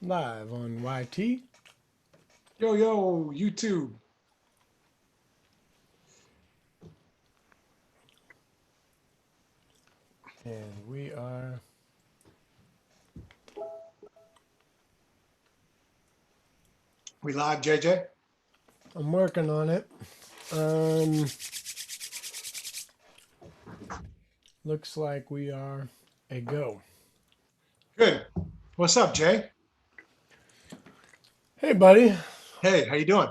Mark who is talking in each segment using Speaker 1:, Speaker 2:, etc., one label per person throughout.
Speaker 1: Live on YT.
Speaker 2: Yo, yo, YouTube.
Speaker 1: And we are.
Speaker 2: We live, JJ?
Speaker 1: I'm working on it. Um, Looks like we are a go.
Speaker 2: Good. What's up, Jay?
Speaker 1: Hey, buddy.
Speaker 2: Hey, how you doing?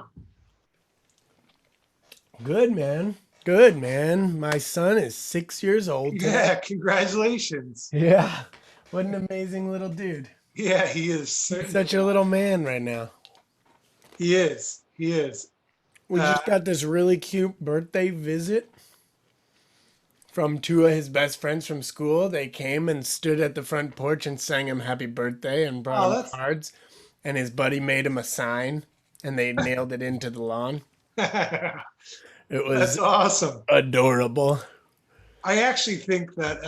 Speaker 1: Good, man. Good, man. My son is 6 years old today.
Speaker 2: Yeah, congratulations.
Speaker 1: Yeah. What an amazing little dude.
Speaker 2: Yeah, he is
Speaker 1: He's
Speaker 2: certainly.
Speaker 1: such a little man right now.
Speaker 2: He is. He is.
Speaker 1: We
Speaker 2: Uh,
Speaker 1: just got this really cute birthday visit from two of his best friends from school. They came and stood at the front porch and sang him happy birthday and brought
Speaker 2: oh,
Speaker 1: him
Speaker 2: that's
Speaker 1: cards. And his buddy made him a sign and they nailed it into the lawn. It
Speaker 2: that's
Speaker 1: was
Speaker 2: awesome.
Speaker 1: adorable.
Speaker 2: I actually think that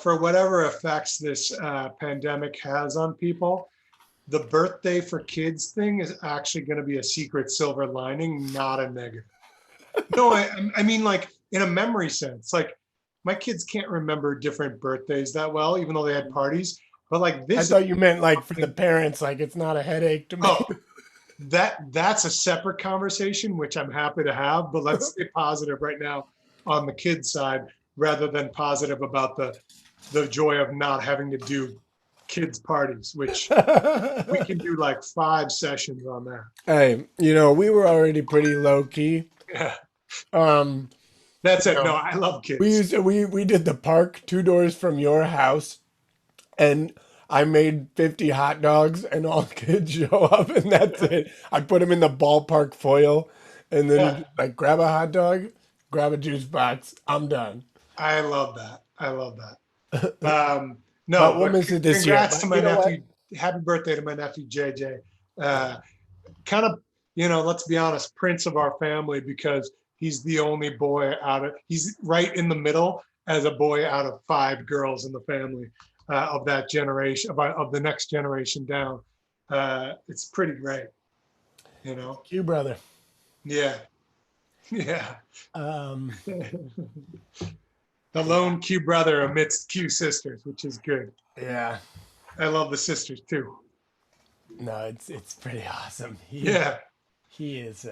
Speaker 2: for whatever effects this pandemic has on people, the birthday for kids thing is actually going to be a secret silver lining, not a negative. No, I mean like in a memory sense. Like my kids can't remember different birthdays that well, even though they had parties. But like
Speaker 1: I
Speaker 2: this is
Speaker 1: thought you meant like for the
Speaker 2: something.
Speaker 1: parents, like it's not a headache to me.
Speaker 2: Oh, that's a separate conversation, which I'm happy to have. But let's stay positive right now on the kids side, rather than positive about the joy of not having to do kids parties, which we can do like 5 sessions on that.
Speaker 1: Hey, we were already pretty low key.
Speaker 2: Yeah,
Speaker 1: Um,
Speaker 2: that's
Speaker 1: you
Speaker 2: it. No,
Speaker 1: know,
Speaker 2: I love
Speaker 1: we
Speaker 2: kids.
Speaker 1: used to, we did the park 2 doors from your house, and I made 50 hot dogs, and all the kids show up, and that's it. I put them in the ballpark foil, and
Speaker 2: Yeah,
Speaker 1: then like grab a hot dog, grab a juice box. I'm done.
Speaker 2: I love that. I love that. Um,
Speaker 1: But
Speaker 2: no,
Speaker 1: we'll
Speaker 2: but
Speaker 1: miss it this year.
Speaker 2: congrats to
Speaker 1: But
Speaker 2: my
Speaker 1: you know what?
Speaker 2: nephew. Happy birthday to my nephew JJ.
Speaker 1: Yeah.
Speaker 2: Uh, kind of, let's be honest, prince of our family because he's the only boy he's right in the middle as a boy out of 5 girls in the family of that generation, of the next generation down. It's pretty great, you know?
Speaker 1: Q brother.
Speaker 2: Yeah, yeah.
Speaker 1: Um,
Speaker 2: The lone Q brother amidst Q sisters, which is good.
Speaker 1: yeah.
Speaker 2: I love the sisters too.
Speaker 1: No, it's pretty awesome.
Speaker 2: Yeah,
Speaker 1: He is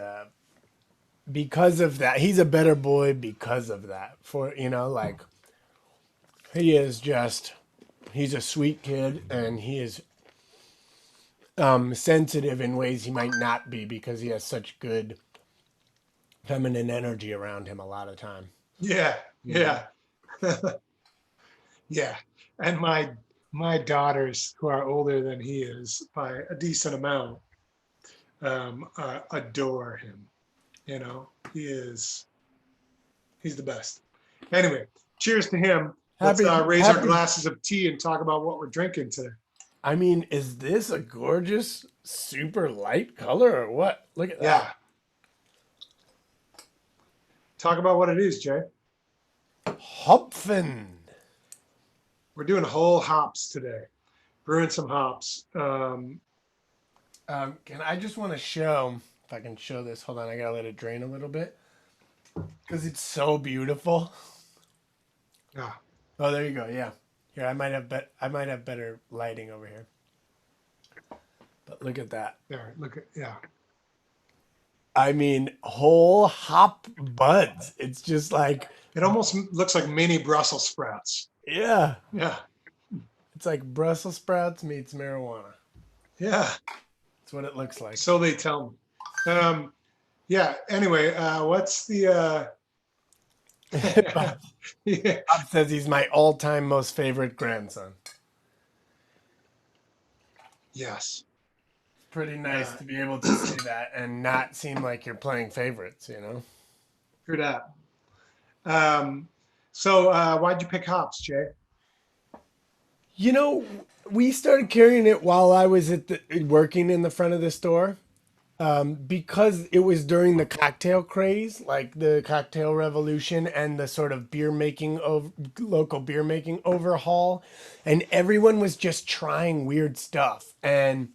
Speaker 1: because of that. He's a better boy because of that. For like he is just he's a sweet kid and he is sensitive in ways he might not be because he has such good feminine energy around him a lot of time.
Speaker 2: yeah,
Speaker 1: You know.
Speaker 2: yeah. Yeah, and my daughters, who are older than he is by a decent amount, adore him. He's the best. Anyway, cheers to him. Let's raise our
Speaker 1: Happy.
Speaker 2: glasses of tea and talk about what we're drinking today.
Speaker 1: I mean, is this a gorgeous, super light color or what? Look at that.
Speaker 2: Yeah, talk about what it is, Jay.
Speaker 1: Hopfen.
Speaker 2: We're doing whole hops today, brewing some hops.
Speaker 1: Can I just want to show if I can show this? Hold on, I gotta let it drain a little bit because it's so beautiful.
Speaker 2: Ah,
Speaker 1: Oh, there you go. Yeah, here I might have better lighting over here. But look at that.
Speaker 2: there, look at yeah,
Speaker 1: I mean, whole hop buds. It's just like
Speaker 2: it almost looks like mini Brussels sprouts.
Speaker 1: yeah,
Speaker 2: Yeah,
Speaker 1: it's like Brussels sprouts meets marijuana.
Speaker 2: yeah.
Speaker 1: That's what it looks like.
Speaker 2: So they tell me. Yeah. Anyway, what's the?
Speaker 1: Bob
Speaker 2: Yeah,
Speaker 1: says he's my all-time most favorite grandson.
Speaker 2: yes.
Speaker 1: Pretty nice
Speaker 2: Uh,
Speaker 1: to be able to say that and not seem like you're playing favorites.
Speaker 2: True that. Um, so why'd you pick hops, Jay?
Speaker 1: You know, we started carrying it while I was working in the front of the store, Because it was during the cocktail craze, like the cocktail revolution and the sort of beer making of local beer making overhaul, and everyone was just trying weird stuff, and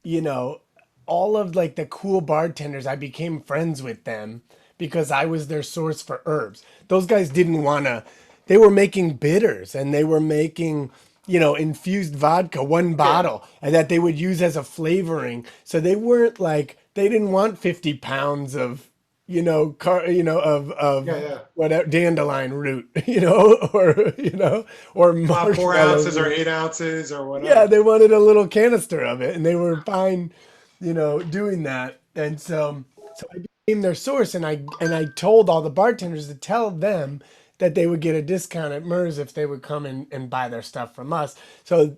Speaker 1: you know, all of like the cool bartenders, I became friends with them because I was their source for herbs. Those guys didn't want to, they were making bitters and they were making, infused vodka, one
Speaker 2: Okay.
Speaker 1: bottle, and that they would use as a flavoring. So they weren't like, they didn't want 50 pounds of, of
Speaker 2: Yeah, yeah.
Speaker 1: whatever dandelion root, or
Speaker 2: About four
Speaker 1: marshmallow
Speaker 2: ounces or
Speaker 1: root.
Speaker 2: 8 ounces or
Speaker 1: Yeah,
Speaker 2: whatever.
Speaker 1: they wanted a little canister of it, and they were fine, doing that. And so I became their source, and I told all the bartenders to tell them that they would get a discount at Mers if they would come and buy their stuff from us. So,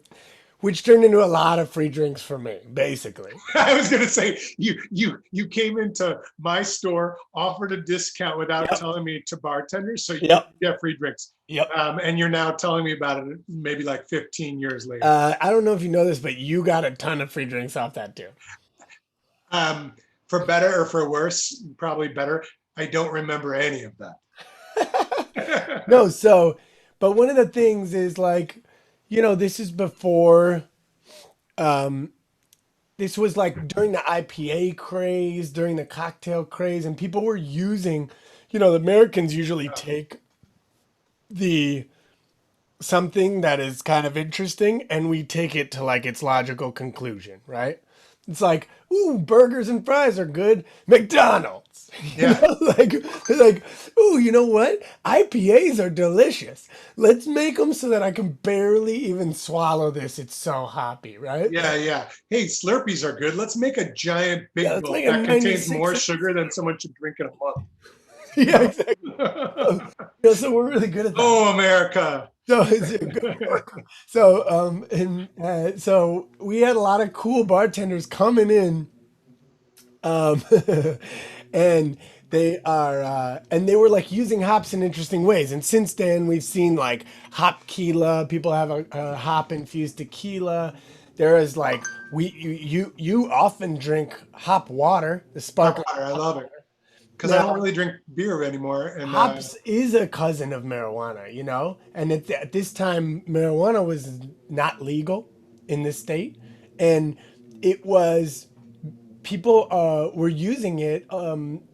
Speaker 1: which turned into a lot of free drinks for me, basically.
Speaker 2: I was gonna say you came into my store, offered a discount without
Speaker 1: Yep.
Speaker 2: telling me to bartenders, so you
Speaker 1: Yep.
Speaker 2: could get free drinks.
Speaker 1: Yep.
Speaker 2: And you're now telling me about it maybe like 15 years later.
Speaker 1: I don't know if you know this, but you got a ton of free drinks off that too.
Speaker 2: Um, for better or for worse, probably better. I don't remember any of that.
Speaker 1: No, but one of the things is like, this is before, um, this was like during the IPA craze, during the cocktail craze, and people were using, the Americans usually take the something that is kind of interesting and we take it to like its logical conclusion, right? It's like, ooh, burgers and fries are good. McDonald's.
Speaker 2: Yeah,
Speaker 1: Like, ooh, you know what? IPAs are delicious. Let's make them so that I can barely even swallow this. It's so hoppy, right?
Speaker 2: yeah, yeah. Hey, Slurpees are good. Let's make a giant
Speaker 1: Yeah,
Speaker 2: big
Speaker 1: let's
Speaker 2: gulp
Speaker 1: make a
Speaker 2: that contains
Speaker 1: 96.
Speaker 2: more sugar than someone should drink in a month. You
Speaker 1: Yeah,
Speaker 2: know?
Speaker 1: exactly. So, so we're really good at that.
Speaker 2: Oh, America.
Speaker 1: So it's a good America. So and so we had a lot of cool bartenders coming in, um, and they were like using hops in interesting ways. And since then, we've seen like hop tequila. People have a hop infused tequila. There is like you often drink hop water, the
Speaker 2: Hot
Speaker 1: sparkling
Speaker 2: water, I
Speaker 1: hop
Speaker 2: love it
Speaker 1: water.
Speaker 2: because I don't
Speaker 1: Now,
Speaker 2: really drink beer anymore. And
Speaker 1: hops is a cousin of marijuana, and at this time, marijuana was not legal in this state, and it was people were using it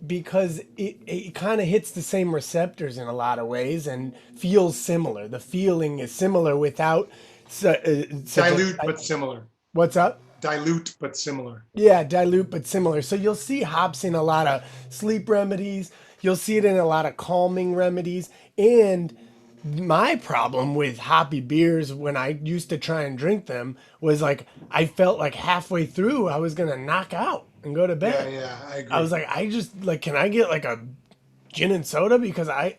Speaker 1: because it kind of hits the same receptors in a lot of ways and feels similar. The feeling is similar without such a
Speaker 2: dilute but similar.
Speaker 1: what's up?
Speaker 2: Dilute but similar.
Speaker 1: Yeah, dilute but similar. So you'll see hops in a lot of sleep remedies. You'll see it in a lot of calming remedies. And my problem with hoppy beers when I used to try and drink them was like I felt like halfway through I was gonna knock out and go to
Speaker 2: Yeah,
Speaker 1: bed.
Speaker 2: yeah, I
Speaker 1: I was
Speaker 2: agree.
Speaker 1: like, I just like, can I get like a gin and soda because I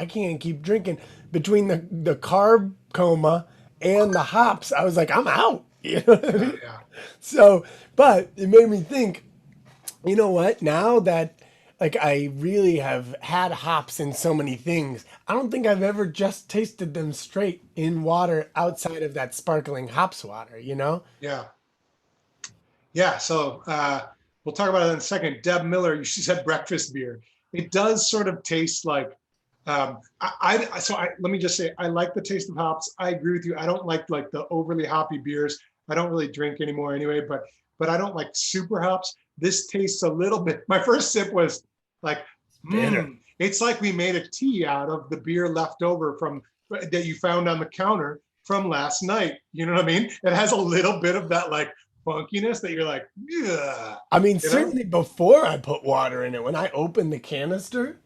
Speaker 1: can't keep drinking between the carb coma and the hops. I was like, I'm out. You know what I
Speaker 2: Yeah,
Speaker 1: mean?
Speaker 2: yeah.
Speaker 1: So, but it made me think, you know what? Now that like I really have had hops in so many things, I don't think I've ever just tasted them straight in water outside of that sparkling hops water, you know?
Speaker 2: Yeah. Yeah, so we'll talk about it in a second. Deb Miller, she said breakfast beer. It does sort of taste like let me just say I like the taste of hops. I agree with you. I don't like the overly hoppy beers. I don't really drink anymore anyway, but I don't like super hops. This tastes a little bit. My first sip was like,
Speaker 1: Bitter.
Speaker 2: it's like we made a tea out of the beer left over from that you found on the counter from last night. You know what I mean? It has a little bit of that like funkiness that you're like, yeah,
Speaker 1: I mean,
Speaker 2: you know?
Speaker 1: certainly before I put water in it, when I opened the canister,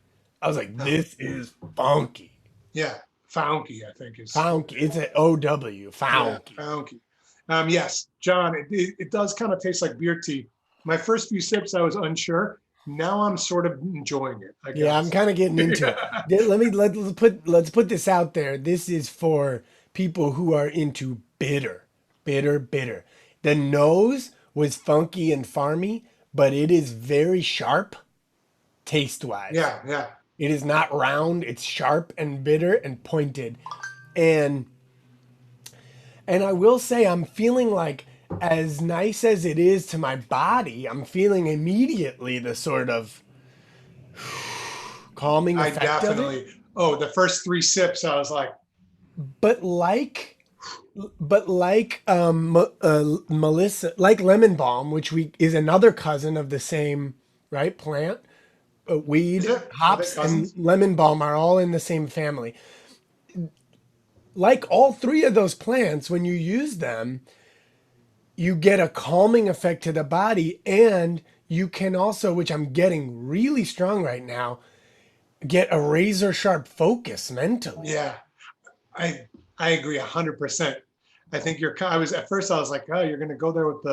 Speaker 1: I was like, this is funky.
Speaker 2: Yeah, Founky, I think is
Speaker 1: Funky. It's an OW.
Speaker 2: yeah,
Speaker 1: Funky.
Speaker 2: Founky. Yes, John, it does kind of taste like beer tea. My first few sips, I was unsure. Now I'm sort of enjoying it, I
Speaker 1: Yeah, I'm
Speaker 2: guess.
Speaker 1: kind of getting into it.
Speaker 2: Yeah,
Speaker 1: Let's put this out there. This is for people who are into bitter, bitter, bitter. The nose was funky and farmy, but it is very sharp taste wise.
Speaker 2: yeah.
Speaker 1: It is not round, it's sharp and bitter and pointed. And and I will say I'm feeling like as nice as it is to my body, I'm feeling immediately the sort of calming
Speaker 2: I
Speaker 1: effect of it.
Speaker 2: definitely, oh, the first three sips, I was like,
Speaker 1: But like, Melissa, like lemon balm, which we is another cousin of the same right plant.
Speaker 2: is
Speaker 1: Weed,
Speaker 2: it? Are they
Speaker 1: hops, and
Speaker 2: cousins?
Speaker 1: lemon balm are all in the same family. Like all three of those plants, when you use them, you get a calming effect to the body, and you can also, which I'm getting really strong right now, get a razor sharp focus mentally.
Speaker 2: Yeah, I I agree 100%. I think I was at first I was like, oh, you're going to go there with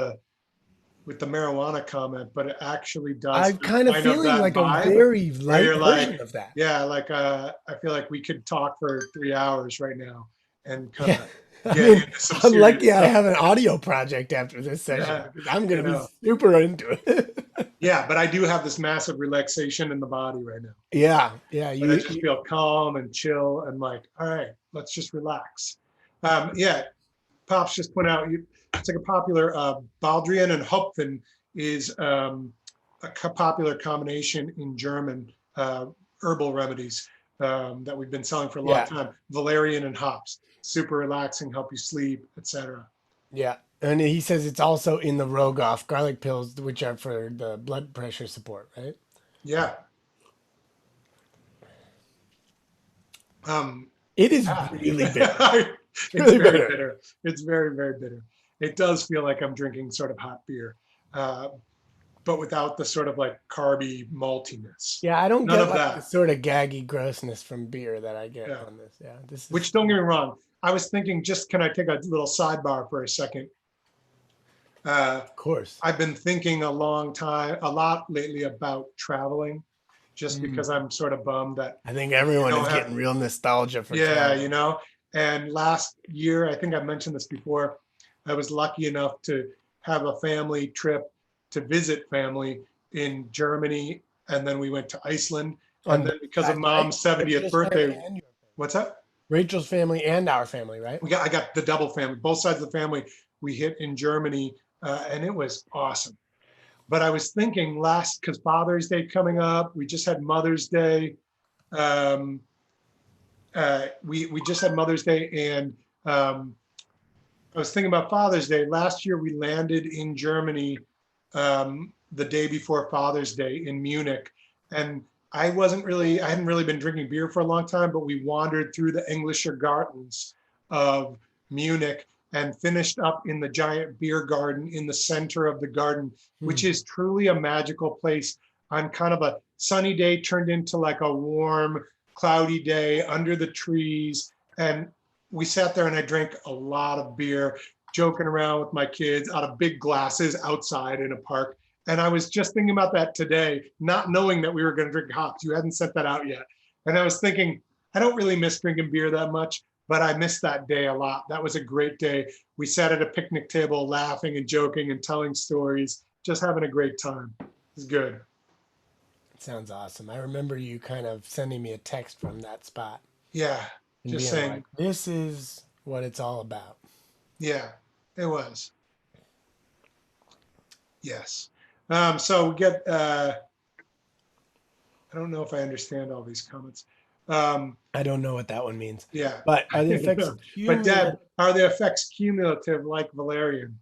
Speaker 2: the marijuana comment, but it actually does
Speaker 1: I'm kind of
Speaker 2: kind of
Speaker 1: feeling
Speaker 2: that
Speaker 1: like a
Speaker 2: vibe
Speaker 1: very
Speaker 2: where
Speaker 1: light
Speaker 2: you're
Speaker 1: version
Speaker 2: like,
Speaker 1: of that.
Speaker 2: yeah, like I feel like we could talk for 3 hours right now and kind
Speaker 1: Yeah.
Speaker 2: of
Speaker 1: I
Speaker 2: get
Speaker 1: mean,
Speaker 2: into some
Speaker 1: I'm
Speaker 2: serious
Speaker 1: lucky I
Speaker 2: stuff.
Speaker 1: have an audio project after this session
Speaker 2: Yeah,
Speaker 1: because I'm going
Speaker 2: you
Speaker 1: to be
Speaker 2: know,
Speaker 1: super into it.
Speaker 2: yeah, but I do have this massive relaxation in the body right now.
Speaker 1: Yeah. Yeah.
Speaker 2: But I just feel calm and chill and like, all right, let's just relax. Yeah, Pops just point out, it's like a popular Baldrian and Hopfen is a popular combination in German herbal remedies that we've been selling for a long
Speaker 1: Yeah.
Speaker 2: time. Valerian and hops, super relaxing, help you sleep, etc.
Speaker 1: Yeah. And he says it's also in the Rogoff garlic pills, which are for the blood pressure support, right?
Speaker 2: Yeah. Um,
Speaker 1: It is
Speaker 2: yeah.
Speaker 1: really bitter.
Speaker 2: It's
Speaker 1: Really
Speaker 2: very
Speaker 1: bitter.
Speaker 2: bitter. It's very, very bitter. It does feel like I'm drinking sort of hot beer. Uh, but without the sort of like carby maltiness.
Speaker 1: Yeah, I don't
Speaker 2: None
Speaker 1: get
Speaker 2: of
Speaker 1: like the
Speaker 2: that.
Speaker 1: sort of gaggy grossness from beer that I get
Speaker 2: Yeah.
Speaker 1: on this. Yeah, this is
Speaker 2: Which don't get me wrong. I was thinking, just can I take a little sidebar for a second? Uh,
Speaker 1: of course.
Speaker 2: I've been thinking a lot lately about traveling, just
Speaker 1: Mm.
Speaker 2: because I'm sort of bummed that
Speaker 1: I think
Speaker 2: I
Speaker 1: everyone
Speaker 2: don't
Speaker 1: is
Speaker 2: have,
Speaker 1: getting real nostalgia for
Speaker 2: yeah,
Speaker 1: travel.
Speaker 2: And last year, I think I mentioned this before, I was lucky enough to have a family trip to visit family in Germany. And then we went to Iceland. And
Speaker 1: On both
Speaker 2: then because of
Speaker 1: sides, right?
Speaker 2: mom's 70th
Speaker 1: Rachel's family
Speaker 2: birthday,
Speaker 1: and your
Speaker 2: what's that?
Speaker 1: Rachel's family and our family, right?
Speaker 2: I got the double family, both sides of the family we hit in Germany, and it was awesome. But I was thinking last, because Father's Day coming up, we just had Mother's Day. Um, we just had Mother's Day, and I was thinking about Father's Day. Last year we landed in Germany the day before Father's Day in Munich, and I hadn't really been drinking beer for a long time, but we wandered through the Englischer Gardens of Munich and finished up in the giant beer garden in the center of the garden, which
Speaker 1: Hmm.
Speaker 2: is truly a magical place. On kind of a sunny day turned into like a warm, cloudy day under the trees. And we sat there and I drank a lot of beer, joking around with my kids out of big glasses outside in a park. And I was just thinking about that today, not knowing that we were going to drink hops. You hadn't sent that out yet. And I was thinking, I don't really miss drinking beer that much, but I missed that day a lot. That was a great day. We sat at a picnic table laughing and joking and telling stories, just having a great time. It was good.
Speaker 1: Sounds awesome. I remember you kind of sending me a text from that spot
Speaker 2: Yeah,
Speaker 1: and
Speaker 2: just
Speaker 1: being like,
Speaker 2: saying,
Speaker 1: this is what it's all about.
Speaker 2: yeah, it was. Yes. So we get, I don't know if I understand all these comments. Um,
Speaker 1: I don't know what that one means.
Speaker 2: yeah,
Speaker 1: But are the effects
Speaker 2: but
Speaker 1: cumulative?
Speaker 2: Deb, are the effects cumulative like valerian?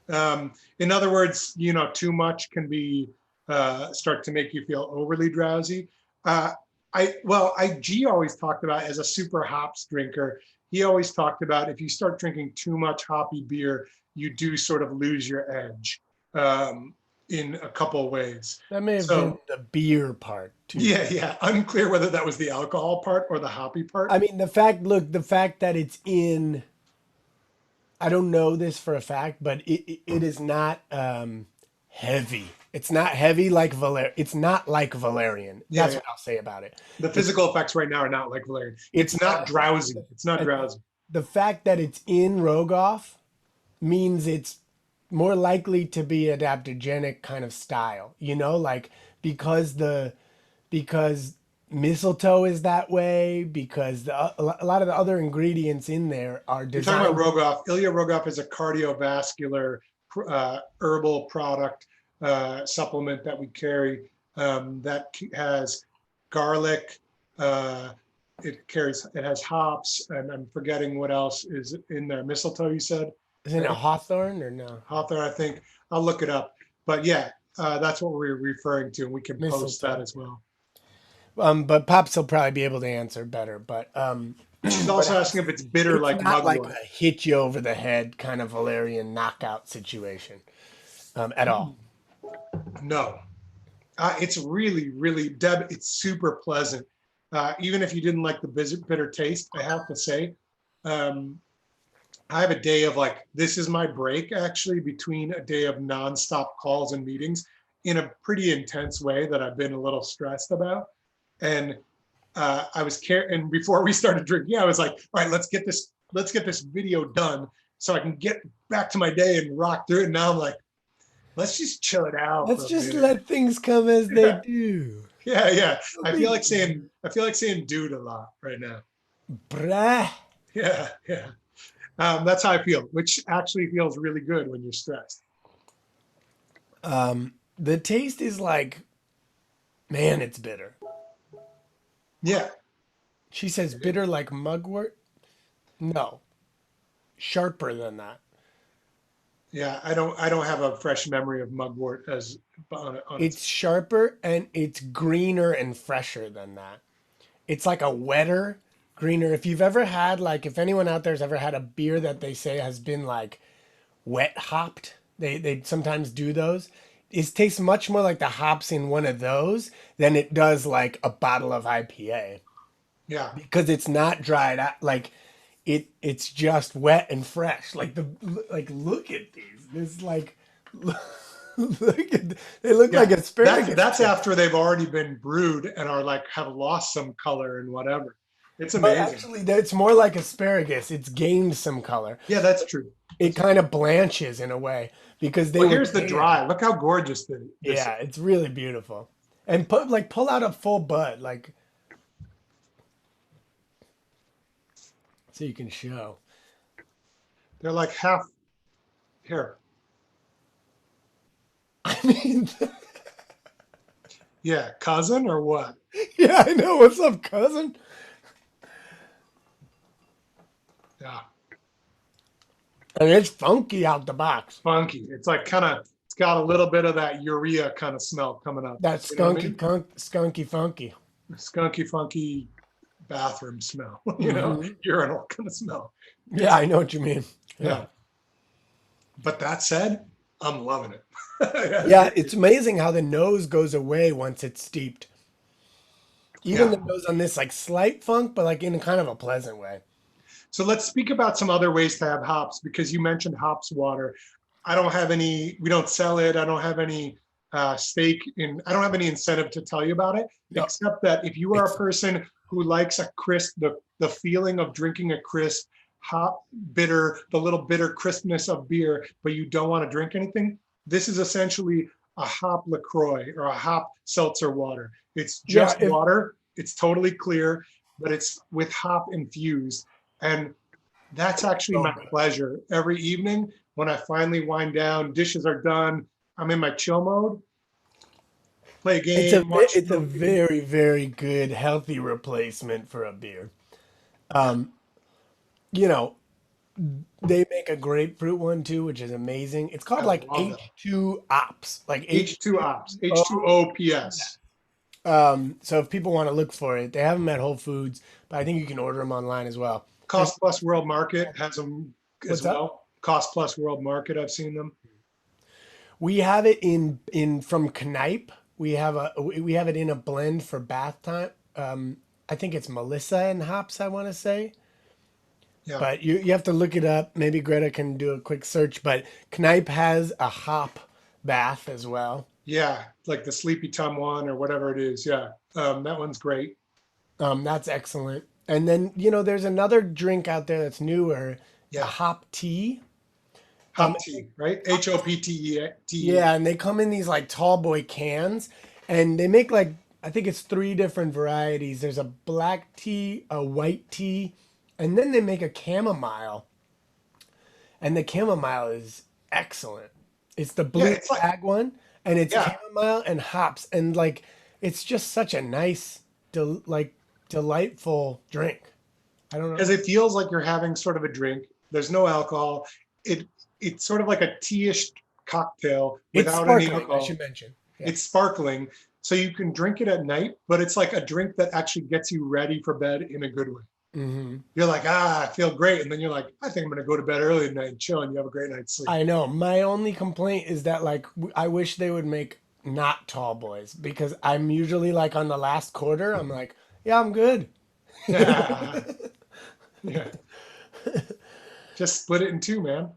Speaker 2: In other words, too much can be start to make you feel overly drowsy. Uh, G always talked about as a super hops drinker. He always talked about if you start drinking too much hoppy beer, you do sort of lose your edge um, in a couple of ways.
Speaker 1: That may have been
Speaker 2: So
Speaker 1: the beer part too.
Speaker 2: yeah, yeah. Unclear whether that was the alcohol part or the hoppy part.
Speaker 1: I mean, the fact that it's in, I don't know this for a fact, but it is not heavy. It's not heavy like It's not like Valerian.
Speaker 2: Yeah,
Speaker 1: That's
Speaker 2: yeah.
Speaker 1: what I'll say about it.
Speaker 2: The
Speaker 1: It's
Speaker 2: physical effects right now are not like valerian.
Speaker 1: it's
Speaker 2: It's not
Speaker 1: not.
Speaker 2: drowsy. It's not
Speaker 1: And
Speaker 2: drowsy.
Speaker 1: the fact that it's in Rogoff means it's more likely to be adaptogenic kind of style. Like because the because Mistletoe is that way because a lot of the other ingredients in there are
Speaker 2: You're talking about
Speaker 1: designed.
Speaker 2: Rogoff. Ilya Rogoff is a cardiovascular herbal product supplement that we carry that has garlic. Uh, it has hops, and I'm forgetting what else is in there. Mistletoe, you said,
Speaker 1: Isn't it
Speaker 2: right?
Speaker 1: Hawthorne or no?
Speaker 2: Hawthorne, I think. I'll look it up. But yeah, that's what we're referring to, and we can post that
Speaker 1: Mistletoe.
Speaker 2: as well.
Speaker 1: But Pops will probably be able to answer better.
Speaker 2: She's
Speaker 1: But
Speaker 2: also asking if it's bitter
Speaker 1: it's
Speaker 2: like
Speaker 1: not like
Speaker 2: mugwort.
Speaker 1: a hit you over the head kind of Valerian knockout situation at all.
Speaker 2: No, it's really, really, Deb, it's super pleasant. Even if you didn't like the bitter taste, I have to say, um, I have a day of like, this is my break actually between a day of nonstop calls and meetings in a pretty intense way that I've been a little stressed about. And I was and before we started drinking, I was like, all right, let's get this video done so I can get back to my day and rock through it. And now I'm like, let's just chill it out
Speaker 1: Let's
Speaker 2: for a
Speaker 1: just
Speaker 2: minute.
Speaker 1: let things come as they
Speaker 2: Yeah,
Speaker 1: do.
Speaker 2: yeah.
Speaker 1: No big deal.
Speaker 2: I feel like saying dude a lot right now.
Speaker 1: Bruh.
Speaker 2: Yeah. That's how I feel, which actually feels really good when you're stressed.
Speaker 1: The taste is like, man, it's bitter.
Speaker 2: Yeah,
Speaker 1: She says bitter like mugwort. No, sharper than that.
Speaker 2: yeah. I don't have a fresh memory of mugwort as on its.
Speaker 1: It's sharper and it's greener and fresher than that. It's like a wetter, greener. If you've ever had like if anyone out there's ever had a beer that they say has been like wet hopped, they sometimes do those. It tastes much more like the hops in one of those than it does like a bottle of IPA
Speaker 2: Yeah,
Speaker 1: because it's not dried out like it's just wet and fresh. Like look at these. This like look at they look like
Speaker 2: yeah.
Speaker 1: asparagus
Speaker 2: That's
Speaker 1: tips.
Speaker 2: after they've already been brewed and are like have lost some color and whatever. It's
Speaker 1: But
Speaker 2: amazing.
Speaker 1: actually, it's more like asparagus. It's gained some color.
Speaker 2: Yeah, that's true.
Speaker 1: It kind of blanches in a way because they
Speaker 2: Well,
Speaker 1: were
Speaker 2: here's the
Speaker 1: canned.
Speaker 2: dry. Look how gorgeous this is.
Speaker 1: Yeah, it's really beautiful. And pull out a full bud, like so you can show.
Speaker 2: They're like half here.
Speaker 1: I mean,
Speaker 2: Yeah, cousin or what?
Speaker 1: yeah, I know. What's up, cousin?
Speaker 2: Yeah,
Speaker 1: And it's funky out the box.
Speaker 2: funky. It's like it's got a little bit of that urea kind of smell coming up.
Speaker 1: That
Speaker 2: You know what I mean?
Speaker 1: skunky funky.
Speaker 2: Skunky, funky bathroom smell,
Speaker 1: Hmm.
Speaker 2: urinal kind of smell.
Speaker 1: Yeah, I know what you mean. Yeah.
Speaker 2: Yeah. But that said, I'm loving it.
Speaker 1: Yeah, it's amazing how the nose goes away once it's steeped. Even
Speaker 2: Yeah.
Speaker 1: the nose on this like slight funk, but like in a kind of a pleasant way.
Speaker 2: So let's speak about some other ways to have hops because you mentioned hops water. I don't have any, we don't sell it. I don't have any stake in, I don't have any incentive to tell you about it,
Speaker 1: No,
Speaker 2: except that if you are a
Speaker 1: it's
Speaker 2: person who likes a crisp, the feeling of drinking a crisp, hop, bitter, the little bitter crispness of beer, but you don't want to drink anything, this is essentially a hop LaCroix or a hop seltzer water. It's
Speaker 1: yeah,
Speaker 2: just
Speaker 1: if
Speaker 2: water. It's totally clear, but it's with hop infused. And that's actually
Speaker 1: so
Speaker 2: my
Speaker 1: good.
Speaker 2: pleasure every evening when I finally wind down, dishes are done, I'm in my chill mode, play a game, watch a
Speaker 1: It's a
Speaker 2: movie.
Speaker 1: very, very good, healthy replacement for a beer.
Speaker 2: Yeah,
Speaker 1: Um, you know, they make a grapefruit one too, which is amazing. It's
Speaker 2: I
Speaker 1: called like
Speaker 2: love them.
Speaker 1: H2 ops, like
Speaker 2: H2 ops,
Speaker 1: H2O.
Speaker 2: H2OPS.
Speaker 1: So if people want to look for it, they have them at Whole Foods, but I think you can order them online as well. There's
Speaker 2: Cost Plus World Market has them as
Speaker 1: what's up?
Speaker 2: well. Cost Plus World Market, I've seen them.
Speaker 1: We have it in from Knipe. We have it in a blend for bath time. I think it's Melissa and hops. I want to say,
Speaker 2: Yeah,
Speaker 1: but you have to look it up. Maybe Greta can do a quick search. But Knipe has a hop bath as well.
Speaker 2: yeah, like the Sleepy Time one or whatever it is. Yeah, that one's great.
Speaker 1: That's excellent. And then there's another drink out there that's newer, a
Speaker 2: Yeah,
Speaker 1: hop tea. Um,
Speaker 2: hop tea, right? HOPTE.
Speaker 1: yeah, and they come in these like tall boy cans, and they make like I think it's three different varieties. There's a black tea, a white tea, and then they make a chamomile, and the chamomile is excellent. It's the
Speaker 2: Yeah,
Speaker 1: blue
Speaker 2: it's like,
Speaker 1: bag one, and it's
Speaker 2: yeah,
Speaker 1: chamomile and hops, and like it's just such a nice, like delightful drink. I don't know.
Speaker 2: because it feels like you're having sort of a drink. There's no alcohol. It it's sort of like a tea-ish cocktail
Speaker 1: It's
Speaker 2: without any
Speaker 1: sparkling, I
Speaker 2: alcohol.
Speaker 1: should mention. Yeah.
Speaker 2: It's sparkling, so you can drink it at night, but it's like a drink that actually gets you ready for bed in a good way.
Speaker 1: Hmm.
Speaker 2: You're like, I feel great. And then you're like, I think I'm going to go to bed early tonight and chill, and you have a great night's sleep.
Speaker 1: I know. My only complaint is that like I wish they would make not tall boys because I'm usually like on the last quarter. I'm like, yeah, I'm good.
Speaker 2: Yeah. Yeah. Just split it in two, man.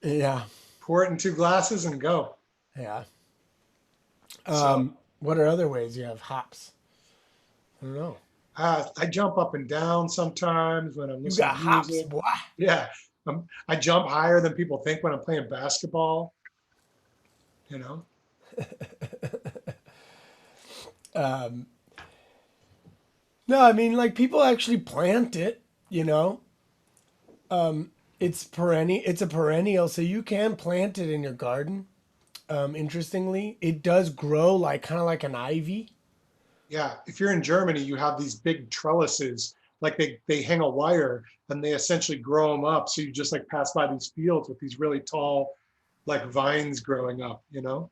Speaker 1: Yeah,
Speaker 2: Pour it in two glasses and go.
Speaker 1: yeah.
Speaker 2: So
Speaker 1: What are other ways you have hops? I don't know.
Speaker 2: I jump up and down sometimes when I'm
Speaker 1: You
Speaker 2: listening
Speaker 1: got
Speaker 2: to
Speaker 1: hops,
Speaker 2: music.
Speaker 1: boy.
Speaker 2: Yeah. I jump higher than people think when I'm playing basketball, you know?
Speaker 1: No, I mean like people actually plant it. You know, it's perennial. It's a perennial, so you can plant it in your garden. Interestingly, it does grow like kind of like an ivy.
Speaker 2: Yeah, if you're in Germany, you have these big trellises, like they hang a wire and they essentially grow them up. So you just like pass by these fields with these really tall, like vines growing up, you know.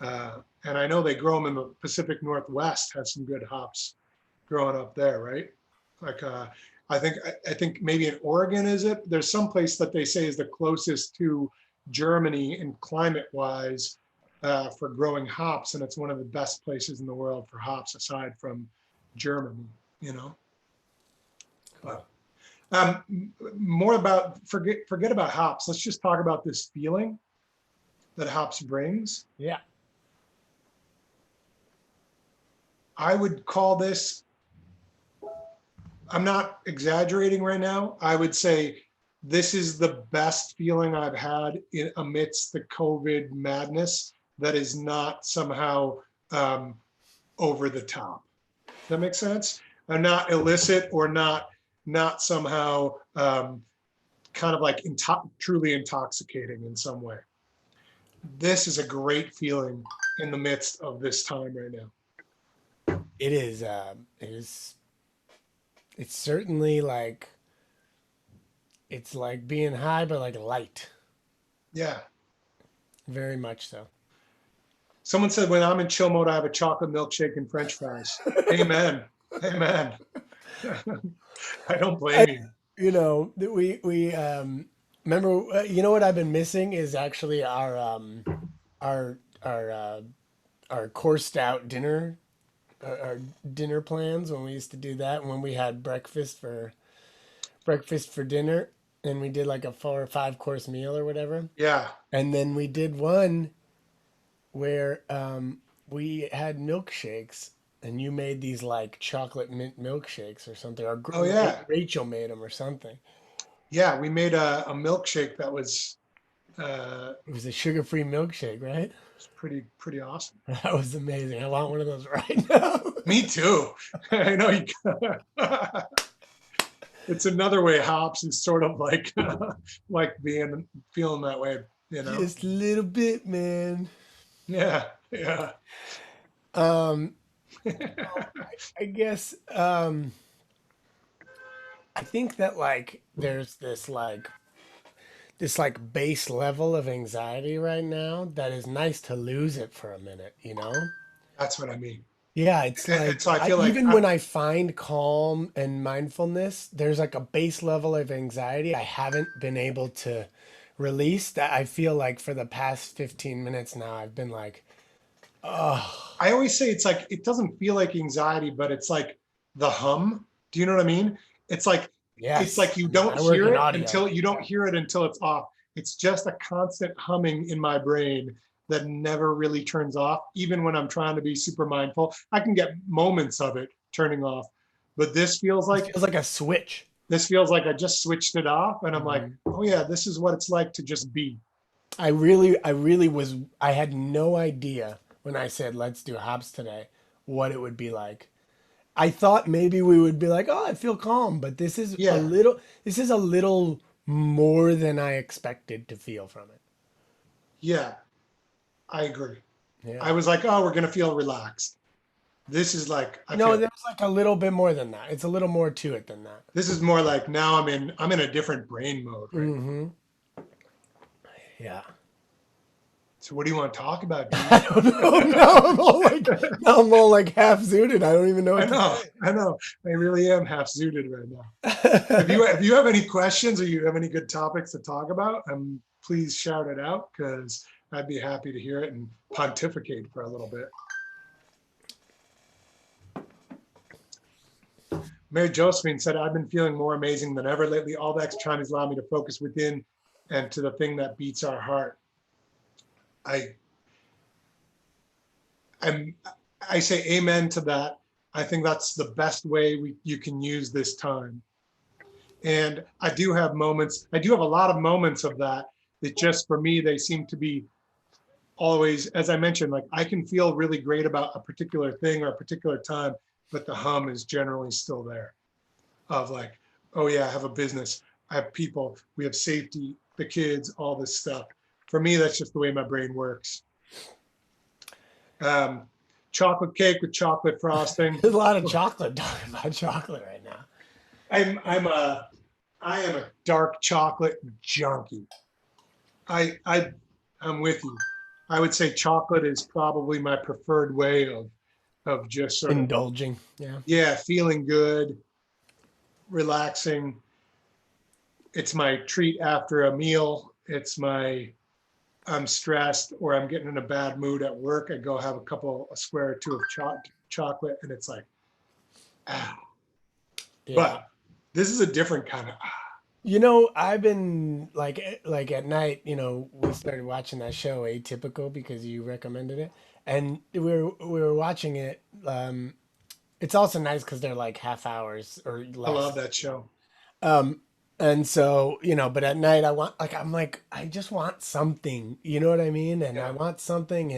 Speaker 2: And I know they grow them in the Pacific Northwest. Has some good hops growing up there, right? Like I think maybe in Oregon is it? There's some place that they say is the closest to Germany in climate wise for growing hops, and it's one of the best places in the world for hops aside from Germany. You know, but more about forget about hops. Let's just talk about this feeling that hops brings.
Speaker 1: Yeah.
Speaker 2: I would call this, I'm not exaggerating right now. I would say this is the best feeling I've had amidst the COVID madness that is not somehow um, over the top. Does that make sense? And not illicit or not somehow kind of like truly intoxicating in some way. This is a great feeling in the midst of this time right now.
Speaker 1: It is. It is. It's certainly like it's like being high, but like light.
Speaker 2: Yeah.
Speaker 1: Very much so.
Speaker 2: Someone said when I'm in chill mode, I have a chocolate milkshake and French fries. Amen. Amen. I don't
Speaker 1: I,
Speaker 2: blame you.
Speaker 1: we remember. You know what I've been missing is actually our our uh, our coursed out dinner, our dinner plans when we used to do that when we had breakfast for dinner, and we did like a 4 or 5 course meal or whatever.
Speaker 2: Yeah.
Speaker 1: And then we did one where we had milkshakes, and you made these like chocolate mint milkshakes or something, or
Speaker 2: Oh yeah.
Speaker 1: Rachel made them or something.
Speaker 2: Yeah. We made a milkshake that uh,
Speaker 1: It was a sugar-free milkshake, right?
Speaker 2: pretty awesome.
Speaker 1: That was amazing. I want one of those right now.
Speaker 2: Me too. I know you. It's another way hops is sort of like like being feeling that way, you know.
Speaker 1: Just a little bit, man.
Speaker 2: Yeah. Yeah.
Speaker 1: Um, I guess I think that like there's this like base level of anxiety right now that is nice to lose it for a minute, you know?
Speaker 2: That's what I mean.
Speaker 1: Yeah, it's
Speaker 2: And
Speaker 1: like
Speaker 2: so I feel like
Speaker 1: even when I find calm and mindfulness, there's like a base level of anxiety I haven't been able to release that I feel like for the past 15 minutes now I've been like, oh,
Speaker 2: I always say it's like it doesn't feel like anxiety, but it's like the hum. Do you know what I mean? It's like
Speaker 1: yes.
Speaker 2: you
Speaker 1: I mean,
Speaker 2: don't
Speaker 1: I work
Speaker 2: hear
Speaker 1: in
Speaker 2: it
Speaker 1: audio.
Speaker 2: until you don't
Speaker 1: Yeah.
Speaker 2: hear it until it's off. It's just a constant humming in my brain that never really turns off, even when I'm trying to be super mindful. I can get moments of it turning off, but
Speaker 1: It feels like a switch.
Speaker 2: this feels like I just switched it off, and I'm like,
Speaker 1: Mhm.
Speaker 2: oh yeah, this is what it's like to just be.
Speaker 1: I really was, I had no idea when I said, let's do hops today, what it would be like. I thought maybe we would be like, oh, I feel calm, but
Speaker 2: Yeah,
Speaker 1: this is a little more than I expected to feel from it.
Speaker 2: yeah, I agree.
Speaker 1: Yeah.
Speaker 2: I was like, oh, we're gonna feel relaxed. This is like I
Speaker 1: No,
Speaker 2: feel
Speaker 1: there's like a little bit more than that. It's a little more to it than that.
Speaker 2: this is more like now I'm in a different brain mode right now.
Speaker 1: Hmm. Yeah.
Speaker 2: So what do you want to talk about, dude?
Speaker 1: I don't know. Now I'm all like half zooted. I don't even know
Speaker 2: I
Speaker 1: what to
Speaker 2: know,
Speaker 1: say.
Speaker 2: I know. I really am half zooted right now. If you have any questions or you have any good topics to talk about, please shout it out because I'd be happy to hear it and pontificate for a little bit. Mary Josephine said, I've been feeling more amazing than ever lately. All the extra time has allowed me to focus within and to the thing that beats our heart. I I'm I say amen to that. I think that's the best way you can use this time. And I do have moments, I do have a lot of moments of that that just for me, they seem to be always, as I mentioned, like I can feel really great about a particular thing or a particular time, but the hum is generally still there of like, oh yeah, I have a business, I have people, we have safety, the kids, all this stuff. For me, that's just the way my brain works. Um, Chocolate cake with chocolate frosting.
Speaker 1: There's a lot of chocolate talking about chocolate right now.
Speaker 2: I'm I'm a I am a dark chocolate junkie. I I'm with you. I would say chocolate is probably my preferred way of just sort of,
Speaker 1: Indulging. Yeah.
Speaker 2: yeah, feeling good, relaxing. It's my treat after a meal. It's my I'm stressed or I'm getting in a bad mood at work. I go have a square or two of chocolate, and it's like ah.
Speaker 1: Yeah.
Speaker 2: But this is a different kind of
Speaker 1: I've been like at night, we started watching that show Atypical because you recommended it. And we were watching it. It's also nice because they're like half hours or
Speaker 2: I love
Speaker 1: less.
Speaker 2: that show.
Speaker 1: Um, and so, but at night I'm like, I just want something, you know what I mean? And I
Speaker 2: Yeah,
Speaker 1: want something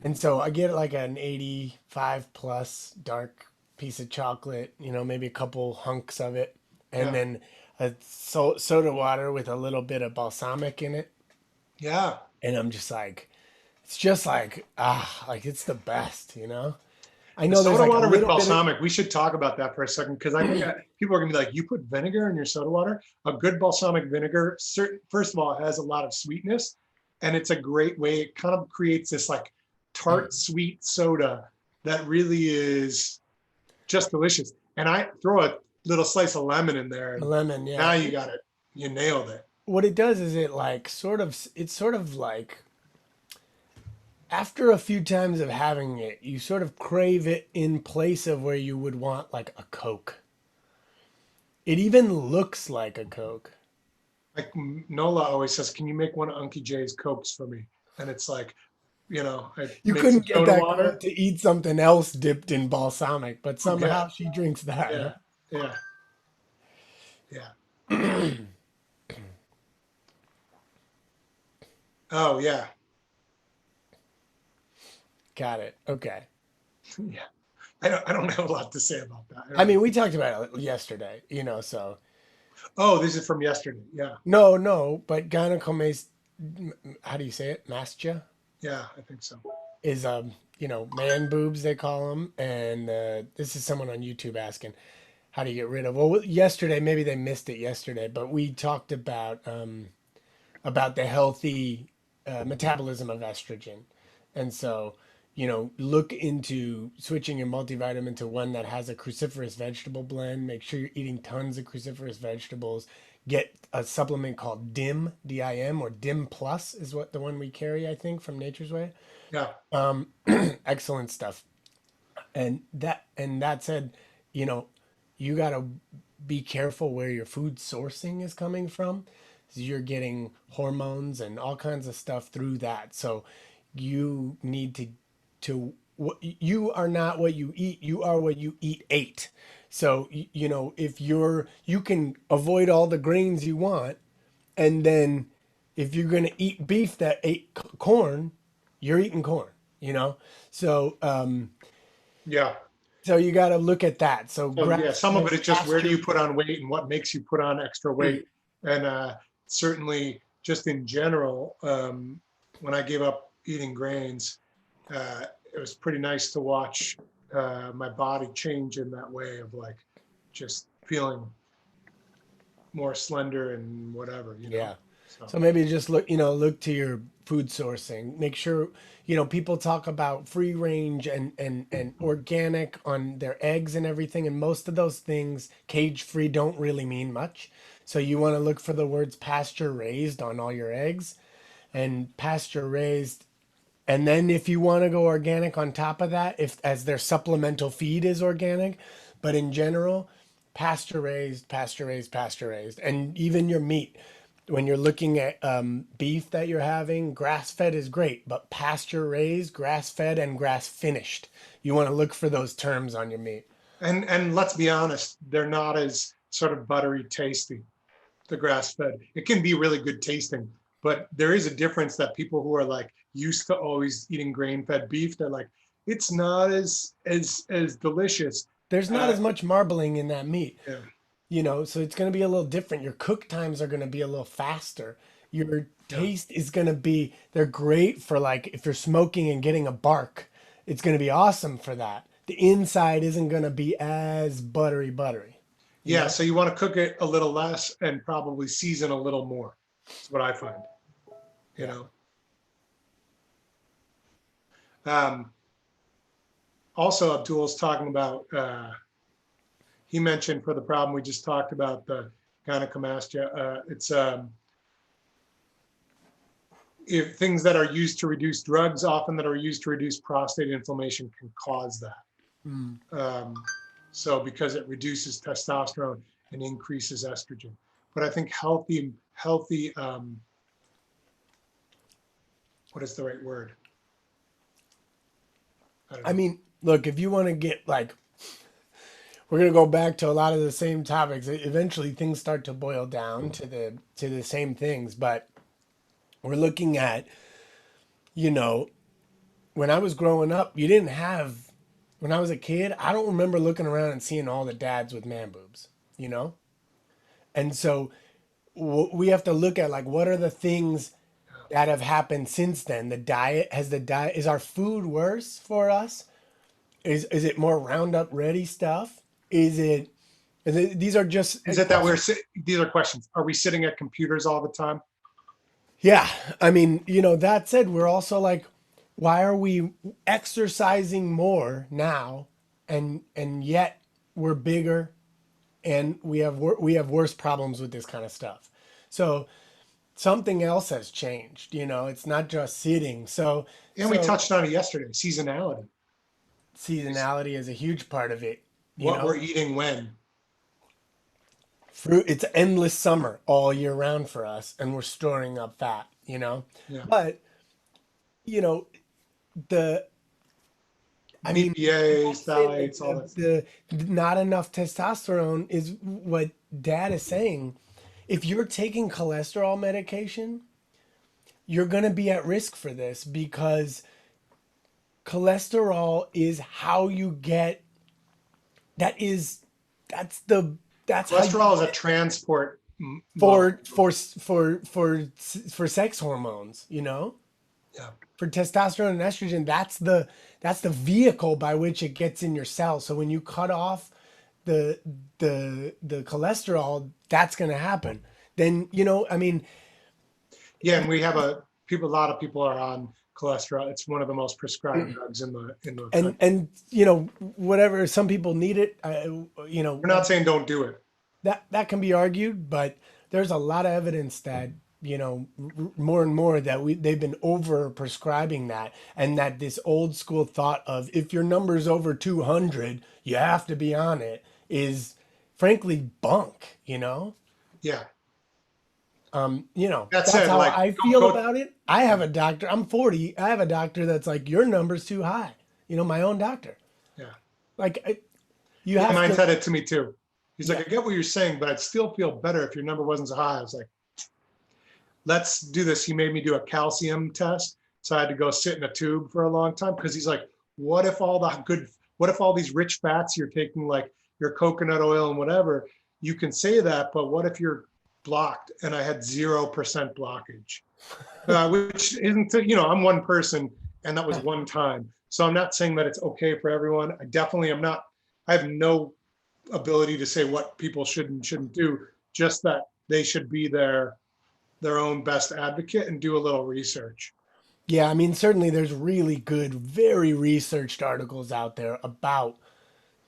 Speaker 1: and so I get like an 85 plus dark piece of chocolate, maybe a couple hunks of it, and
Speaker 2: yeah,
Speaker 1: then a soda water with a little bit of balsamic in it.
Speaker 2: yeah.
Speaker 1: And I'm just like, it's just like, like it's the best, I
Speaker 2: The
Speaker 1: know there's
Speaker 2: soda
Speaker 1: like a
Speaker 2: water with
Speaker 1: little bit of,
Speaker 2: balsamic, we should talk about that for a second because I think people are gonna be like, you put vinegar in your soda water? A good balsamic vinegar, first of all, it has a lot of sweetness and it's a great way. It kind of creates this like tart sweet soda that really is just delicious. And I throw a little slice of lemon in there and
Speaker 1: lemon,
Speaker 2: now
Speaker 1: yeah.
Speaker 2: you got it. You nailed it.
Speaker 1: What it does is it like it's sort of like after a few times of having it, you sort of crave it in place of where you would want like a Coke. It even looks like a Coke.
Speaker 2: Like Nola always says, can you make one of Unky J's Cokes for me? And it's like, I
Speaker 1: You
Speaker 2: make some
Speaker 1: couldn't get
Speaker 2: soda
Speaker 1: that girl
Speaker 2: water.
Speaker 1: to eat something else dipped in balsamic, but
Speaker 2: Yeah,
Speaker 1: somehow she drinks that, huh?
Speaker 2: yeah, yeah, yeah. Oh yeah,
Speaker 1: Got it. Okay.
Speaker 2: yeah. I don't have a lot to say about that. I
Speaker 1: I
Speaker 2: really,
Speaker 1: mean, we talked about it yesterday, so
Speaker 2: oh, this is from yesterday. Yeah,
Speaker 1: no, but gynecomastia, how do you say it? Mastia
Speaker 2: yeah, I think so.
Speaker 1: is man boobs they call them, and this is someone on YouTube asking how do you get rid of. Well, yesterday maybe they missed it yesterday, but we talked about the healthy metabolism of estrogen, and so look into switching your multivitamin to one that has a cruciferous vegetable blend. Make sure you're eating tons of cruciferous vegetables. Get a supplement called DIM, or DIM Plus is what the one we carry, I think, from Nature's Way.
Speaker 2: Yeah,
Speaker 1: Excellent stuff. And that said, you know, you gotta be careful where your food sourcing is coming from. 'Cause you're getting hormones and all kinds of stuff through that. So you need to you are not what you eat, you are what you eat ate. So if you can avoid all the grains you want, and then if you're going to eat beef that ate corn, you're eating corn. So
Speaker 2: Yeah.
Speaker 1: So you got to look at that. So
Speaker 2: So yeah, some of
Speaker 1: grass-fed
Speaker 2: it is just where do
Speaker 1: pasture.
Speaker 2: you put on weight and what makes you put on extra weight. And certainly just in general, when I gave up eating grains, it was pretty nice to watch my body change in that way of like just feeling more slender and whatever, you know?
Speaker 1: Yeah.
Speaker 2: So
Speaker 1: So maybe just look, look to your food sourcing. Make sure, people talk about free range and organic on their eggs and everything, and most of those things, cage free, don't really mean much. So you want to look for the words pasture raised on all your eggs, and pasture raised. And then if you want to go organic on top of that, if as their supplemental feed is organic, but in general, pasture raised, pasture raised, pasture raised, and even your meat. When you're looking at beef that you're having, grass fed is great, but pasture raised, grass fed, and grass finished. You want to look for those terms on your meat.
Speaker 2: and let's be honest, they're not as sort of buttery tasty, the grass fed. It can be really good tasting, but there is a difference that people who are like used to always eating grain fed beef, they're like, it's not as delicious.
Speaker 1: There's not
Speaker 2: Uh,
Speaker 1: as much marbling in that meat.
Speaker 2: yeah,
Speaker 1: So it's going to be a little different. Your cook times are going to be a little faster. Your
Speaker 2: yeah,
Speaker 1: taste is going to be, they're great for like if you're smoking and getting a bark, it's going to be awesome for that. The inside isn't going to be as buttery, you
Speaker 2: yeah.
Speaker 1: know?
Speaker 2: So you want to cook it a little less and probably season a little more. That's what I find. You
Speaker 1: Yeah.
Speaker 2: know. Um, Also, Abdul's talking about. He mentioned for the problem we just talked about, the gynecomastia. It's if things that are used to reduce drugs, often that are used to reduce prostate inflammation, can cause
Speaker 1: Mm.
Speaker 2: that. So because it reduces testosterone and increases estrogen. But I think healthy, what is the right word? I don't
Speaker 1: I
Speaker 2: know.
Speaker 1: mean, look, if you want to get like, we're going to go back to a lot of the same topics. Eventually things start to boil down to the same things, but we're looking at, you know, when I was growing up, you didn't have, when I was a kid, I don't remember looking around and seeing all the dads with man boobs, you know? And so we have to look at like what are the things that have happened since then? The diet, has the diet, is our food worse for us? Is it more Roundup ready stuff? These are just
Speaker 2: Is it that
Speaker 1: questions.
Speaker 2: these are questions. Are we sitting at computers all the time?
Speaker 1: Yeah. I mean, that said, we're also like, why are we exercising more now and yet we're bigger and we have worse problems with this kind of stuff. So something else has changed, it's not just sitting. So
Speaker 2: And we
Speaker 1: so
Speaker 2: touched on it yesterday, seasonality.
Speaker 1: seasonality is a huge part of it, you
Speaker 2: What we're
Speaker 1: know.
Speaker 2: eating when.
Speaker 1: Fruit, it's endless summer all year round for us and we're storing up fat.
Speaker 2: Yeah.
Speaker 1: But, you know, the I mean,
Speaker 2: BPA,
Speaker 1: that's it. Like
Speaker 2: phthalates, all that stuff.
Speaker 1: the not enough testosterone is what dad is saying. If you're taking cholesterol medication, you're going to be at risk for this because cholesterol is how you get that is that's the that's how you
Speaker 2: Cholesterol is a transport
Speaker 1: for
Speaker 2: molecule.
Speaker 1: for for sex hormones,
Speaker 2: Yeah.
Speaker 1: for testosterone and estrogen. That's the vehicle by which it gets in your cells. So when you cut off the the cholesterol, that's going to happen. Then, I mean,
Speaker 2: Yeah, and we have a lot of people are on cholesterol. It's one of the most prescribed drugs in the
Speaker 1: and
Speaker 2: country.
Speaker 1: and whatever, some people need it,
Speaker 2: We're not saying don't do it.
Speaker 1: that can be argued, but there's a lot of evidence that more and more that they've been over prescribing that, and that this old school thought of if your number's over 200 you have to be on it is frankly bunk.
Speaker 2: Yeah. That
Speaker 1: That's
Speaker 2: said,
Speaker 1: how
Speaker 2: like
Speaker 1: I
Speaker 2: go
Speaker 1: feel
Speaker 2: go
Speaker 1: about it. I have a doctor, I'm 40, I have a doctor that's like your number's too high, my own doctor.
Speaker 2: yeah.
Speaker 1: Like you
Speaker 2: Yeah,
Speaker 1: have
Speaker 2: mine
Speaker 1: to.
Speaker 2: said it to me too. He's like,
Speaker 1: Yeah.
Speaker 2: I get what you're saying, but I'd still feel better if your number wasn't so high. I was like, let's do this. He made me do a calcium test. So I had to go sit in a tube for a long time because he's like, what if all the good, what if all these rich fats you're taking, like your coconut oil and whatever, you can say that, but what if you're blocked? And I had 0% blockage, which isn't, I'm one person and that was one time. So I'm not saying that it's okay for everyone. I definitely am not, I have no ability to say what people should and shouldn't do, just that they should be their own best advocate and do a little research.
Speaker 1: Yeah, I mean, certainly there's really good, very researched articles out there about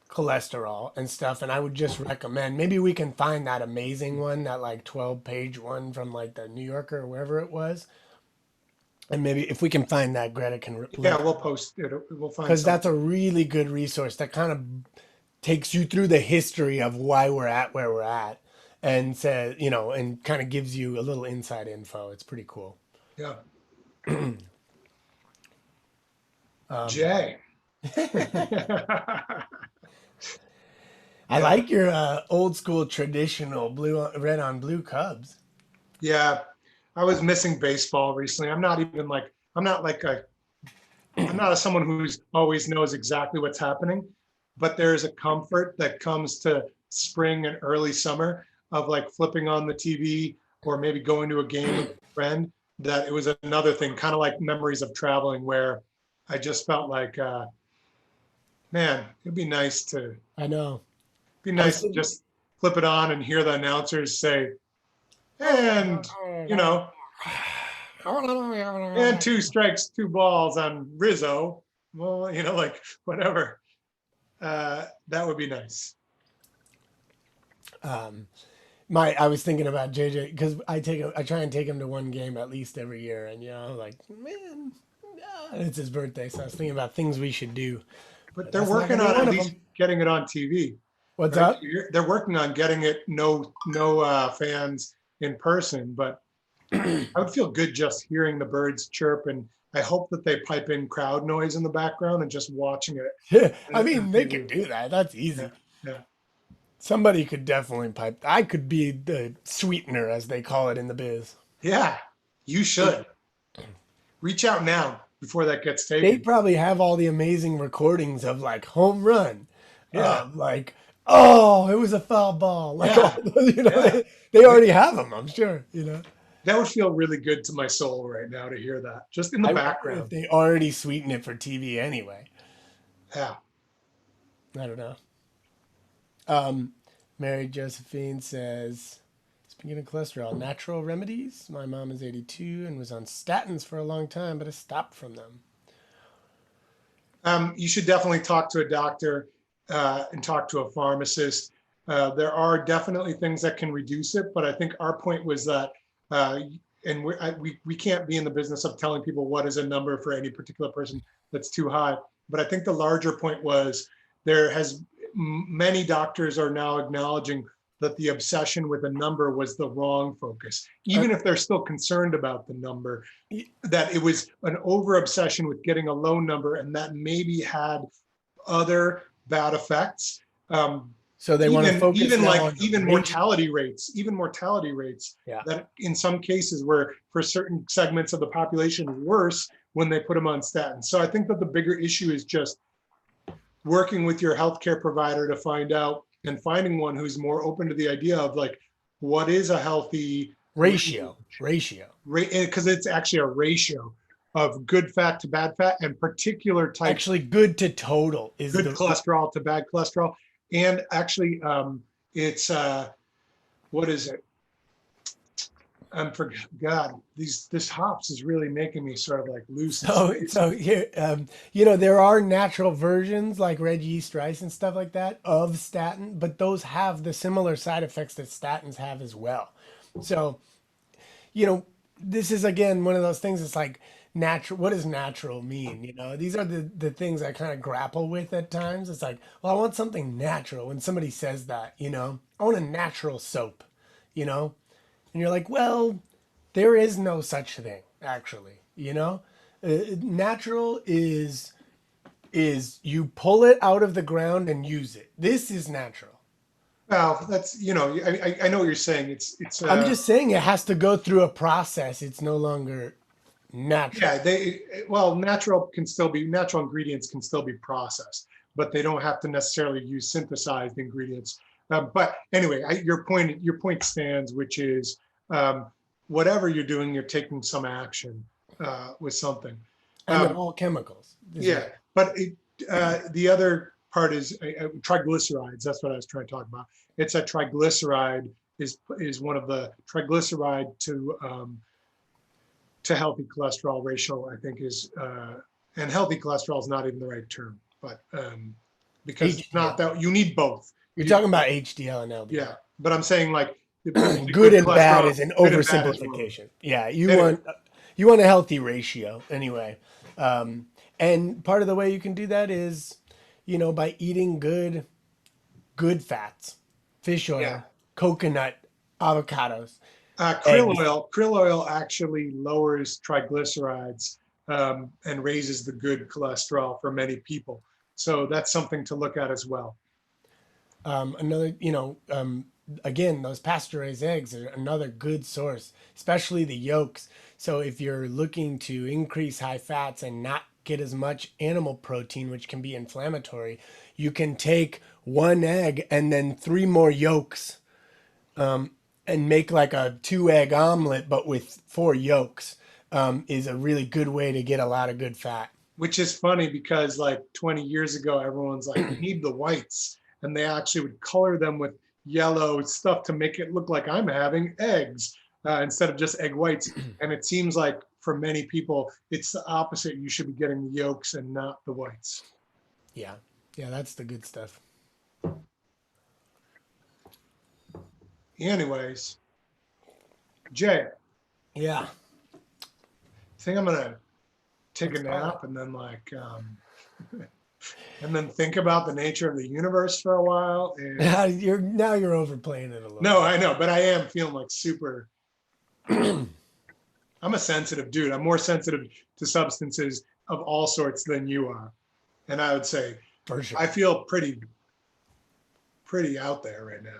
Speaker 1: cholesterol and stuff. And I would just recommend maybe we can find that amazing one, that like 12-page one from like the New Yorker or wherever it was. And maybe if we can find that, Greta can
Speaker 2: Yeah,
Speaker 1: link,
Speaker 2: we'll post it. We'll find
Speaker 1: because that's
Speaker 2: something.
Speaker 1: a really good resource that kind of takes you through the history of why we're at where we're at and says, and kind of gives you a little inside info. It's pretty cool.
Speaker 2: Yeah.
Speaker 1: Um,
Speaker 2: Jay.
Speaker 1: I
Speaker 2: Yeah.
Speaker 1: like your old school traditional red on blue Cubs.
Speaker 2: Yeah. I was missing baseball recently. I'm not like I'm not someone who's always knows exactly what's happening, but there's a comfort that comes to spring and early summer of like flipping on the TV or maybe going to a game with a friend, that it was another thing, kind of like memories of traveling, where I just felt like, man, it'd
Speaker 1: I know.
Speaker 2: be
Speaker 1: I was
Speaker 2: nice to
Speaker 1: thinking,
Speaker 2: just flip it on and hear the announcers say, and, you know, and 2 strikes, 2 balls on Rizzo. Well, like whatever. That would be nice.
Speaker 1: um, I was thinking about JJ because I try and take him to one game at least every year, and like, man, it's his birthday, so I was thinking about things we should do,
Speaker 2: But
Speaker 1: but
Speaker 2: they're
Speaker 1: that's not
Speaker 2: working
Speaker 1: gonna be
Speaker 2: on at
Speaker 1: one of
Speaker 2: least
Speaker 1: them.
Speaker 2: getting it on TV,
Speaker 1: What's
Speaker 2: right?
Speaker 1: up?
Speaker 2: They're working on getting it no fans in person, but I would feel good just hearing the birds chirp, and I hope that they pipe in crowd noise in the background and just watching it
Speaker 1: Yeah, I
Speaker 2: on
Speaker 1: mean, they could
Speaker 2: TV.
Speaker 1: do that. That's
Speaker 2: Yeah,
Speaker 1: easy.
Speaker 2: yeah,
Speaker 1: Somebody could definitely pipe. I could be the sweetener, as they call it in the biz.
Speaker 2: yeah. You should reach out now before that gets
Speaker 1: They
Speaker 2: taken.
Speaker 1: probably have all the amazing recordings of like home run,
Speaker 2: Yeah,
Speaker 1: like, oh, it was a foul ball, like all
Speaker 2: yeah,
Speaker 1: those,
Speaker 2: yeah.
Speaker 1: they already have them, I'm sure.
Speaker 2: That would feel really good to my soul right now to hear that, just in the
Speaker 1: I wonder if
Speaker 2: background.
Speaker 1: they already sweeten it for TV anyway.
Speaker 2: Yeah.
Speaker 1: I don't know. Um, Mary Josephine says, speaking of cholesterol, natural remedies. My mom is 82 and was on statins for a long time, but has stopped from them.
Speaker 2: You should definitely talk to a doctor and talk to a pharmacist. There are definitely things that can reduce it, but I think our point was that, and we can't be in the business of telling people what is a number for any particular person that's too high. But I think the larger point was many doctors are now acknowledging that the obsession with a number was the wrong focus,
Speaker 1: Uh,
Speaker 2: even if they're still concerned about the number, that it was an over obsession with getting a low number, and that maybe had other bad effects.
Speaker 1: so they want to focus now on the
Speaker 2: Even
Speaker 1: ratio.
Speaker 2: mortality rates
Speaker 1: Yeah.
Speaker 2: that in some cases were for certain segments of the population worse when they put them on statins. So I think that the bigger issue is just working with your healthcare provider to find out, and finding one who's more open to the idea of like, what is a healthy
Speaker 1: Ratio. Ratio.
Speaker 2: rate, because it's actually a ratio of good fat to bad fat and particular types,
Speaker 1: Actually, good to total is
Speaker 2: good
Speaker 1: the
Speaker 2: cholesterol to bad cholesterol. And actually, it's what is it? I'm for God. This hops is really making me sort of like lose the space.
Speaker 1: so here, there are natural versions like red yeast rice and stuff like that of statin, but those have the similar side effects that statins have as well. So, you know, this is again one of those things. It's like natural. What does natural mean? These are the things I kind of grapple with at times. It's like, well, I want something natural. When somebody says that, I want a natural soap, you know, and you're like, well, there is no such thing actually. Natural is you pull it out of the ground and use it. This is natural.
Speaker 2: Well, that's I know what you're saying. It's
Speaker 1: I'm just saying it has to go through a process. It's no longer natural.
Speaker 2: yeah, natural ingredients can still be processed. but they don't have to necessarily use synthesized ingredients. But anyway, your point stands, which is whatever you're doing, you're taking some action with something.
Speaker 1: And they're all chemicals.
Speaker 2: Yeah, but the other part is triglycerides. That's what I was trying to talk about. It's a triglyceride is one of the triglyceride to healthy cholesterol ratio, I think is, and healthy cholesterol is not even the right term, but because it's not that you need both.
Speaker 1: You're talking about HDL and LDL.
Speaker 2: Yeah, but I'm saying like
Speaker 1: good and bad is an oversimplification.
Speaker 2: Well.
Speaker 1: Yeah, you want a healthy ratio anyway. And part of the way you can do that is, by eating good fats, fish oil, coconut, avocados.
Speaker 2: Krill oil actually lowers triglycerides and raises the good cholesterol for many people. So that's something to look at as well.
Speaker 1: Again, those pasteurized eggs are another good source, especially the yolks. So if you're looking to increase high fats and not get as much animal protein, which can be inflammatory, you can take one egg and then 3 more yolks, and make like a 2-egg omelet, but with 4 yolks, is a really good way to get a lot of good fat.
Speaker 2: Which is funny because like 20 years ago, everyone's like, we need the whites. And they actually would color them with yellow stuff to make it look like I'm having eggs instead of just egg whites. And it seems like for many people, it's the opposite. You should be getting the yolks and not the whites.
Speaker 1: Yeah. Yeah, that's the good stuff.
Speaker 2: Anyways, Jay.
Speaker 1: Yeah.
Speaker 2: I think I'm going to take a nap and then and then think about the nature of the universe for a while. And
Speaker 1: you're overplaying it a little.
Speaker 2: No, I know, but I am feeling like super. I'm a sensitive dude. I'm more sensitive to substances of all sorts than you are, and I would say,
Speaker 1: for sure,
Speaker 2: I feel pretty out there right
Speaker 1: now.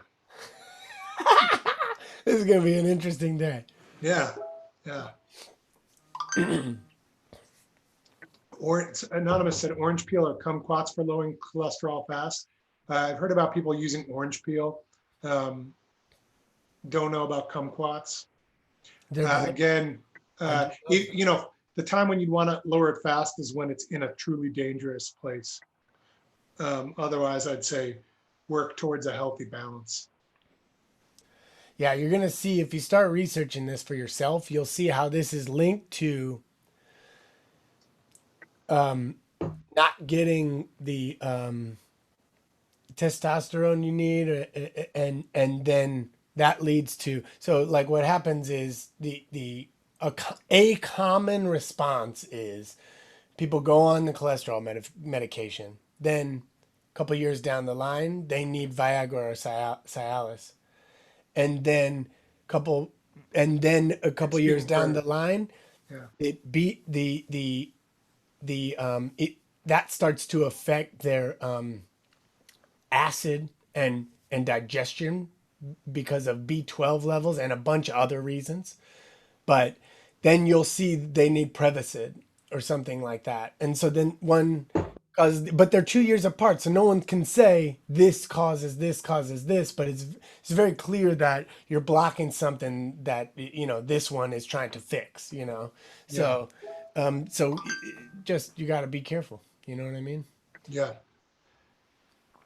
Speaker 1: This is gonna be an interesting day.
Speaker 2: Yeah. Anonymous said orange peel or kumquats for lowering cholesterol fast. I've heard about people using orange peel. Don't know about kumquats. Again, the time when you'd want to lower it fast is when it's in a truly dangerous place. Otherwise, I'd say work towards a healthy balance.
Speaker 1: Yeah, you're going to see if you start researching this for yourself, you'll see how this is linked to not getting the testosterone you need, and then that leads to, so like what happens is a common response is people go on the cholesterol medication, then a couple years down the line they need Viagra or Cialis, and then a couple years down the line, it beat that starts to affect their acid and digestion because of B12 levels and a bunch of other reasons. But then you'll see they need Prevacid or something like that. And so then but they're 2 years apart, so no one can say this causes this, but it's very clear that you're blocking something that, this one is trying to fix, So, just, you got to be careful. You know what I mean?
Speaker 2: Yeah.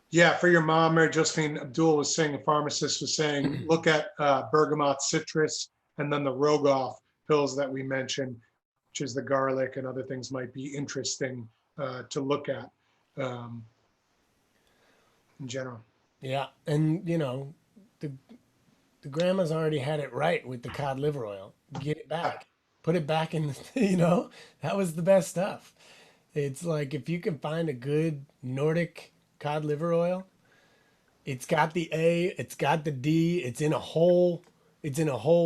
Speaker 2: Yeah, for your mom, Mary Josephine, Abdul was saying, a pharmacist was saying, look at bergamot citrus and then the Rogoff pills that we mentioned, which is the garlic and other things might be interesting to look at in general.
Speaker 1: Yeah, and the grandma's already had it right with the cod liver oil. Get it back. Put it back in, that was the best stuff. It's like if you can find a good Nordic cod liver oil, it's got the A, it's got the D, it's in a whole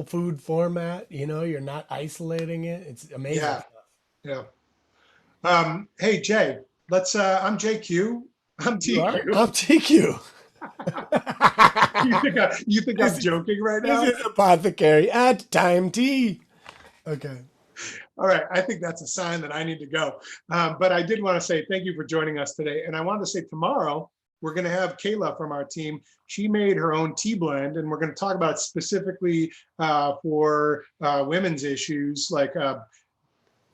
Speaker 1: food format, you're not isolating it. It's amazing stuff.
Speaker 2: Yeah. Hey Jay, I'm JQ. I'm TQ.
Speaker 1: I'm TQ.
Speaker 2: You think I'm joking right now?
Speaker 1: This is Apothecary at time T. Okay.
Speaker 2: All right, I think that's a sign that I need to go. But I did want to say thank you for joining us today. And I wanted to say tomorrow, we're going to have Kayla from our team. She made her own tea blend, and we're going to talk about specifically for women's issues like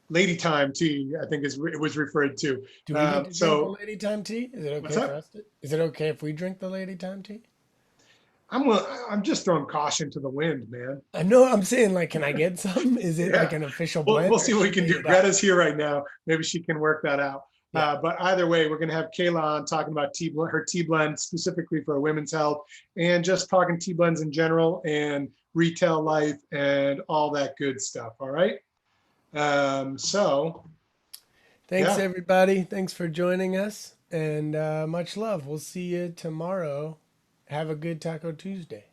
Speaker 2: lady time tea, I think it was referred to.
Speaker 1: Do we need to drink the
Speaker 2: So
Speaker 1: lady time tea? Is it
Speaker 2: what's
Speaker 1: okay for
Speaker 2: that?
Speaker 1: us to? Is it okay if we drink the lady time tea?
Speaker 2: I'm just throwing caution to the wind, man.
Speaker 1: I know. I'm saying, like, can I get some? Is it like
Speaker 2: Yeah,
Speaker 1: an official
Speaker 2: we'll
Speaker 1: blend, or
Speaker 2: see what we
Speaker 1: she
Speaker 2: can
Speaker 1: made
Speaker 2: do.
Speaker 1: it up?
Speaker 2: Greta's here right now. Maybe she can work that out.
Speaker 1: Yeah.
Speaker 2: But either way, we're going to have Kayla on talking about her tea blend specifically for women's health, and just talking tea blends in general and retail life and all that good stuff. All right. So
Speaker 1: Thanks,
Speaker 2: yeah,
Speaker 1: everybody. Thanks for joining us, and much love. We'll see you tomorrow. Have a good Taco Tuesday.